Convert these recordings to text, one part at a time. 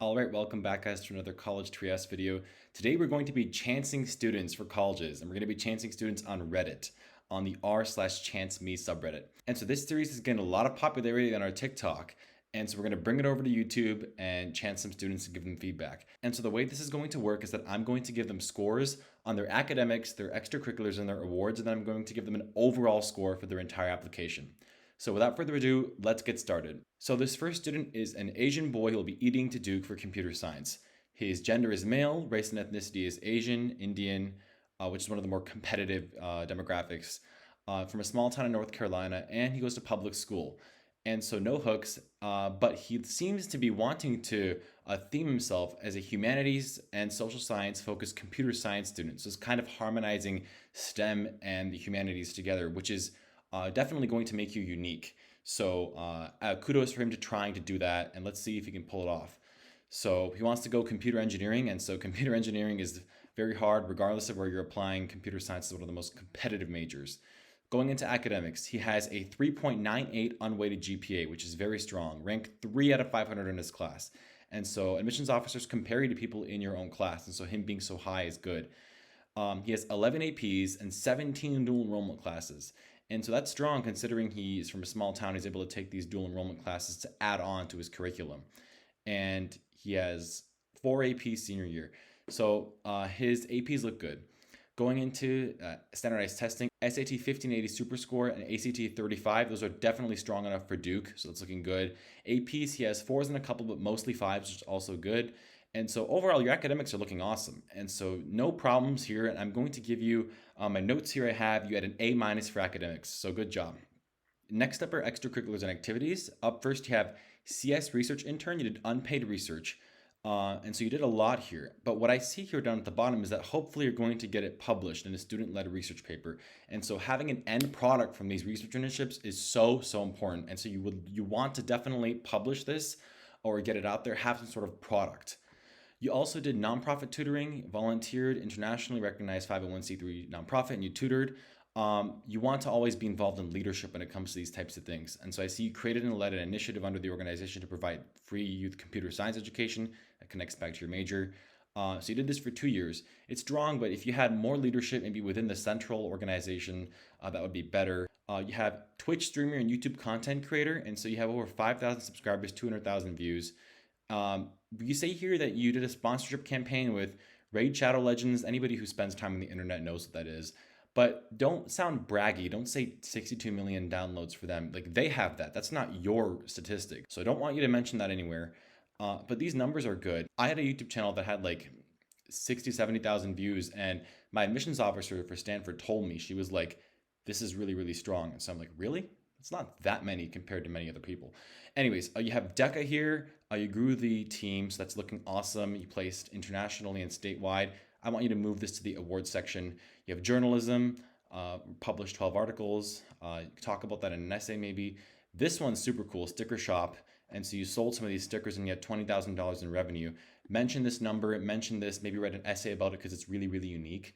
All right, welcome back, guys, to another College Trieste video. Today, we're going to be chancing students for colleges, and we're going to be chancing students on Reddit, on the r/chanceme subreddit. And so this series is getting a lot of popularity on our TikTok, and so we're going to bring it over to YouTube and chance some students and give them feedback. And so the way this is going to work is that I'm going to give them scores on their academics, their extracurriculars, and their awards, and then I'm going to give them an overall score for their entire application. So without further ado, let's get started. So this first student is an Asian boy who will be eating to Duke for computer science. His gender is male, race and ethnicity is Asian, Indian, which is one of the more competitive demographics, from a small town in North Carolina, and he goes to public school. And so no hooks, but he seems to be wanting to theme himself as a humanities and social science focused computer science student. So it's kind of harmonizing STEM and the humanities together, which is definitely going to make you unique. So kudos for him to trying to do that, and let's see if he can pull it off. So he wants to go computer engineering, and so computer engineering is very hard regardless of where you're applying. Computer science is one of the most competitive majors. Going into academics, he has a 3.98 unweighted GPA, which is very strong, ranked 3 out of 500 in his class. And so admissions officers compare you to people in your own class, and so him being so high is good. He has 11 APs and 17 dual enrollment classes. And so that's strong considering he's from a small town. He's able to take these dual enrollment classes to add on to his curriculum. And he has 4 APs senior year. So his APs look good. Going into standardized testing, SAT 1580 super score and ACT 35, those are definitely strong enough for Duke, so it's looking good. APs, he has 4s and a couple, but mostly 5s, which is also good. And so overall, your academics are looking awesome. And so no problems here. And I'm going to give you my notes here I have. You had an A- for academics, so good job. Next up are extracurriculars and activities. Up first, you have CS research intern. You did unpaid research. And so you did a lot here. But what I see here down at the bottom is that hopefully you're going to get it published in a student-led research paper. And so having an end product from these research initiatives is so important. And so you want to definitely publish this or get it out there, have some sort of product. You also did nonprofit tutoring, volunteered, internationally recognized 501c3 nonprofit, and you tutored. You want to always be involved in leadership when it comes to these types of things. And so I see you created and led an initiative under the organization to provide free youth computer science education that connects back to your major. So you did this for 2 years. It's strong, but if you had more leadership, maybe within the central organization, that would be better. You have Twitch streamer and YouTube content creator, and so you have over 5,000 subscribers, 200,000 views. You say here that you did a sponsorship campaign with Raid Shadow Legends. Anybody who spends time on the internet knows what that is. But don't sound braggy. Don't say 62 million downloads for them. Like they have that. That's not your statistic. So I don't want you to mention that anywhere. But these numbers are good. I had a YouTube channel that had like 60, 70,000 views. And my admissions officer for Stanford told me, she was like, this is really strong. And so I'm like, really? It's not that many compared to many other people. Anyways, you have DECA here. You grew the team, so that's looking awesome. You placed internationally and statewide. I want you to move this to the awards section. You have journalism, published 12 articles. Talk about that in an essay maybe. This one's super cool, sticker shop. And so you sold some of these stickers and you had $20,000 in revenue. Mention this number, mention this, maybe write an essay about it because it's really unique.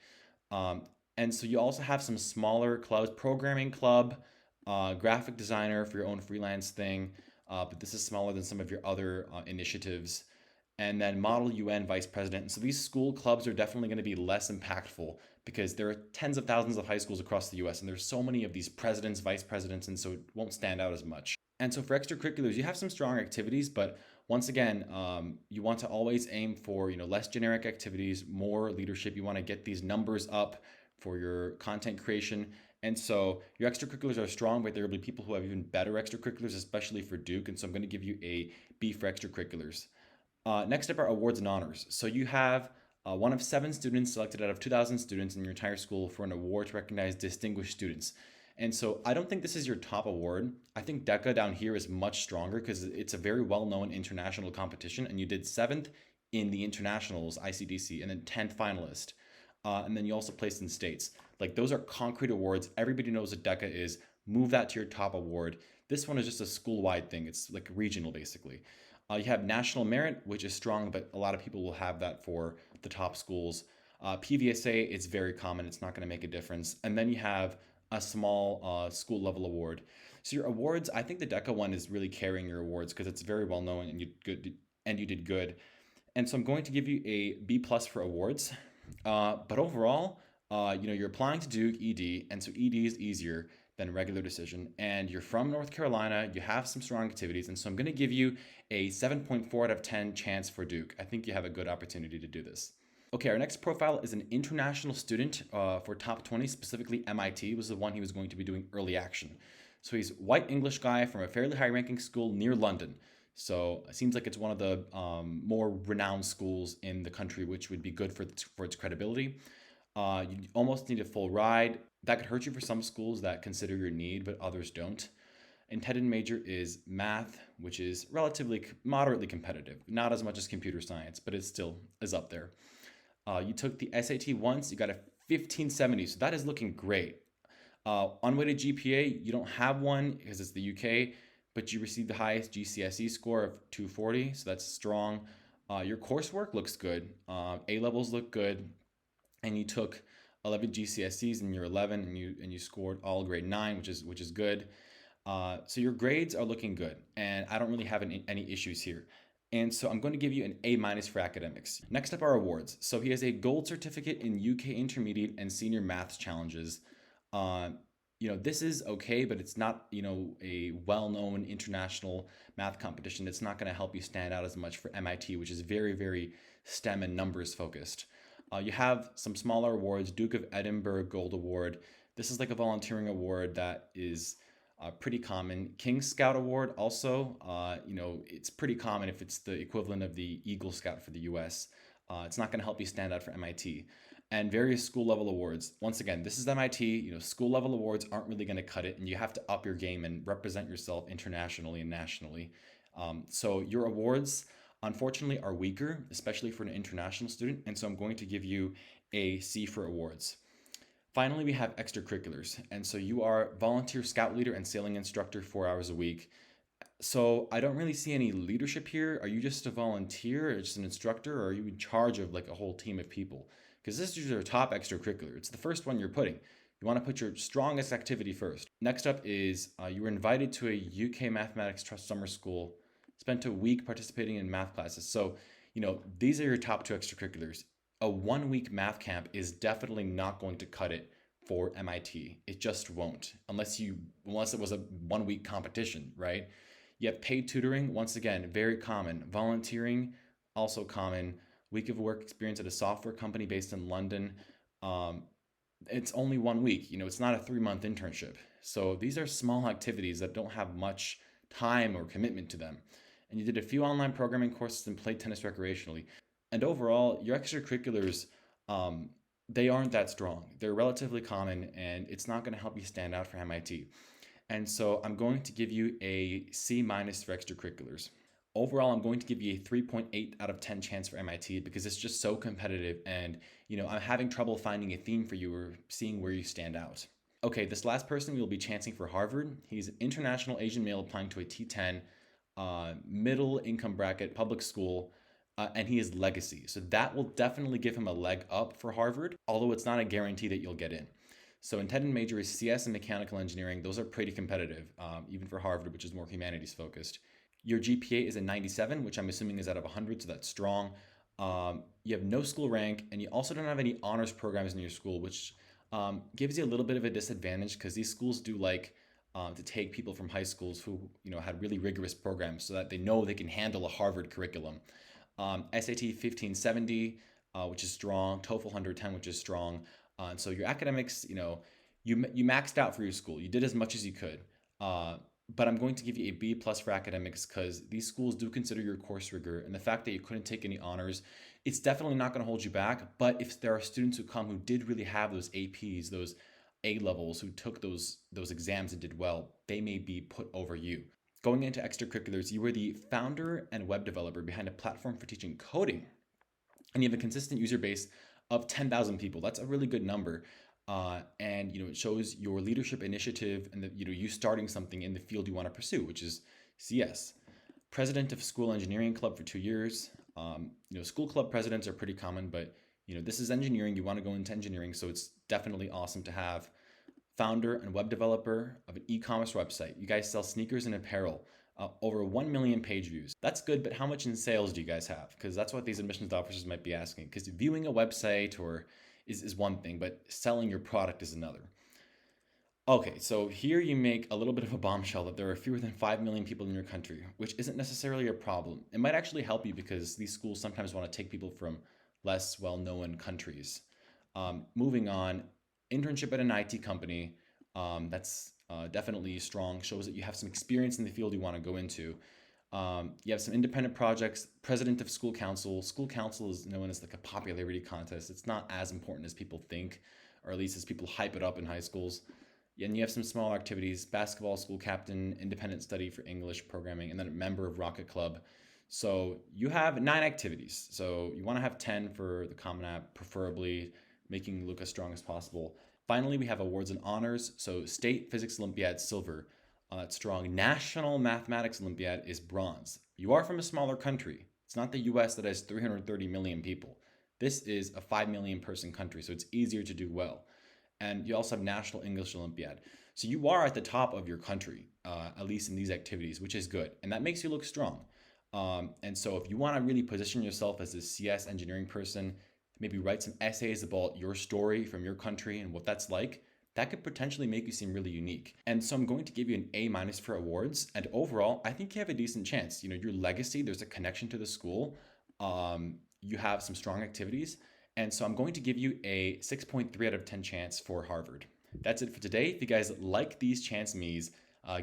And so you also have some smaller clubs, programming club, graphic designer for your own freelance thing, but this is smaller than some of your other initiatives. And then Model UN Vice President. And so these school clubs are definitely going to be less impactful because there are tens of thousands of high schools across the US, and there's so many of these presidents, vice presidents, and so it won't stand out as much. And so for extracurriculars, you have some strong activities, but once again, you want to always aim for less generic activities, more leadership. You want to get these numbers up for your content creation. And so your extracurriculars are strong, but there will be people who have even better extracurriculars, especially for Duke. And so I'm going to give you a B for extracurriculars. Next up are awards and honors. So you have one of 7 students selected out of 2,000 students in your entire school for an award to recognize distinguished students. And so I don't think this is your top award. I think DECA down here is much stronger because it's a very well-known international competition, and you did 7th in the internationals, ICDC, and then 10th finalist. And then you also placed in states. Like those are concrete awards. Everybody knows what DECA is. Move that to your top award. This one is just a school-wide thing. It's like regional, basically. You have national merit, which is strong, but a lot of people will have that for the top schools. PVSA, it's very common. It's not going to make a difference. And then you have a small school level award. So your awards, I think the DECA one is really carrying your awards because it's very well known and and you did good. And so I'm going to give you a B plus for awards. But overall, you're applying to Duke ED, and so ED is easier than regular decision. And you're from North Carolina, you have some strong activities, and so I'm going to give you a 7.4 out of 10 chance for Duke. I think you have a good opportunity to do this. Okay, our next profile is an international student for top 20, specifically MIT was the one he was going to be doing early action. So he's white English guy from a fairly high ranking school near London. So it seems like it's one of the more renowned schools in the country, which would be good for its credibility. You almost need a full ride. That could hurt you for some schools that consider your need, but others don't. Intended major is math, which is relatively moderately competitive. Not as much as computer science, but it still is up there. You took the SAT once, you got a 1570, so that is looking great. Unweighted GPA, you don't have one because it's the UK, but you received the highest GCSE score of 240, so that's strong. Your coursework looks good. A levels look good, and you took 11 GCSEs in year 11, and you scored all grade 9, which is good. So your grades are looking good, and I don't really have any issues here. And so I'm going to give you an A minus for academics. Next up are awards. So he has a gold certificate in UK intermediate and senior maths challenges. This is okay, but it's not, a well-known international math competition. It's not going to help you stand out as much for MIT, which is very, very STEM and numbers focused. You have some smaller awards, Duke of Edinburgh Gold Award. This is like a volunteering award that is pretty common. King Scout Award also, it's pretty common if it's the equivalent of the Eagle Scout for the US. It's not going to help you stand out for MIT. And various school level awards. Once again, this is MIT. School level awards aren't really going to cut it, and you have to up your game and represent yourself internationally and nationally. So your awards, unfortunately, are weaker, especially for an international student. And so I'm going to give you a C for awards. Finally, we have extracurriculars. And so you are volunteer scout leader and sailing instructor 4 hours a week. So I don't really see any leadership here. Are you just a volunteer or just an instructor, or are you in charge of like a whole team of people? Because this is your top extracurricular. It's the first one you're putting. You want to put your strongest activity first. Next up is you were invited to a UK Mathematics Trust summer school, spent a week participating in math classes. So, these are your top 2 extracurriculars. A 1-week math camp is definitely not going to cut it for MIT. It just won't, unless it was a 1-week competition, right? You have paid tutoring, once again, very common. Volunteering, also common. Week of work experience at a software company based in London. It's only 1 week. It's not a 3-month internship. So these are small activities that don't have much time or commitment to them. And you did a few online programming courses and played tennis recreationally. And overall, your extracurriculars, they aren't that strong. They're relatively common, and it's not going to help you stand out for MIT. And so I'm going to give you a C minus for extracurriculars. Overall, I'm going to give you a 3.8 out of 10 chance for MIT because it's just so competitive, and I'm having trouble finding a theme for you or seeing where you stand out. Okay, this last person we will be chancing for Harvard. He's an international Asian male applying to a T10, middle income bracket, public school, and he is legacy. So that will definitely give him a leg up for Harvard, although it's not a guarantee that you'll get in. So intended major is CS and mechanical engineering. Those are pretty competitive, even for Harvard, which is more humanities focused. Your GPA is a 97, which I'm assuming is out of 100, so that's strong. You have no school rank, and you also don't have any honors programs in your school, which gives you a little bit of a disadvantage because these schools do like to take people from high schools who had really rigorous programs so that they know they can handle a Harvard curriculum. SAT 1570, which is strong. TOEFL 110, which is strong. And so your academics, you maxed out for your school. You did as much as you could. But I'm going to give you a B plus for academics because these schools do consider your course rigor, and the fact that you couldn't take any honors, it's definitely not going to hold you back. But if there are students who come who did really have those APs, those A levels, who took those exams and did well, they may be put over you. Going into extracurriculars, you were the founder and web developer behind a platform for teaching coding, and you have a consistent user base of 10,000 people. That's a really good number. And it shows your leadership initiative and you starting something in the field you want to pursue, which is CS. President of School Engineering Club for 2 years. School club presidents are pretty common, but this is engineering. You want to go into engineering, so it's definitely awesome to have. Founder and web developer of an e-commerce website. You guys sell sneakers and apparel. over 1 million page views. That's good, but how much in sales do you guys have? Because that's what these admissions officers might be asking. Because viewing a website or is one thing, but selling your product is another. Okay, so here you make a little bit of a bombshell that there are fewer than 5 million people in your country, which isn't necessarily a problem. It might actually help you because these schools sometimes want to take people from less well known countries. Moving on, internship at an IT company, that's definitely strong, shows that you have some experience in the field you want to go into. You have some independent projects, president of school council. School council is known as like a popularity contest. It's not as important as people think, or at least as people hype it up in high schools. And you have some small activities: basketball, school captain, independent study for English programming, and then a member of Rocket Club. So you have 9 activities. So you want to have 10 for the Common App, preferably making look as strong as possible. Finally, we have awards and honors. So State Physics Olympiad, silver. That's strong. National Mathematics Olympiad is bronze. You are from a smaller country. It's not the US that has 330 million people. This is a 5 million person country, so it's easier to do well. And you also have National English Olympiad. So you are at the top of your country, at least in these activities, which is good. And that makes you look strong. And so if you want to really position yourself as a CS engineering person, maybe write some essays about your story from your country and what that's like, that could potentially make you seem really unique. And so I'm going to give you an A- for awards. And overall, I think you have a decent chance. You know, your legacy, there's a connection to the school. You have some strong activities. And so I'm going to give you a 6.3 out of 10 chance for Harvard. That's it for today. If you guys like these chancemes,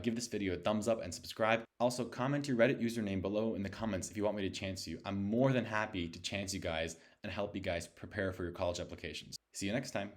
give this video a thumbs up and subscribe. Also, comment your Reddit username below in the comments if you want me to chance you. I'm more than happy to chance you guys and help you guys prepare for your college applications. See you next time.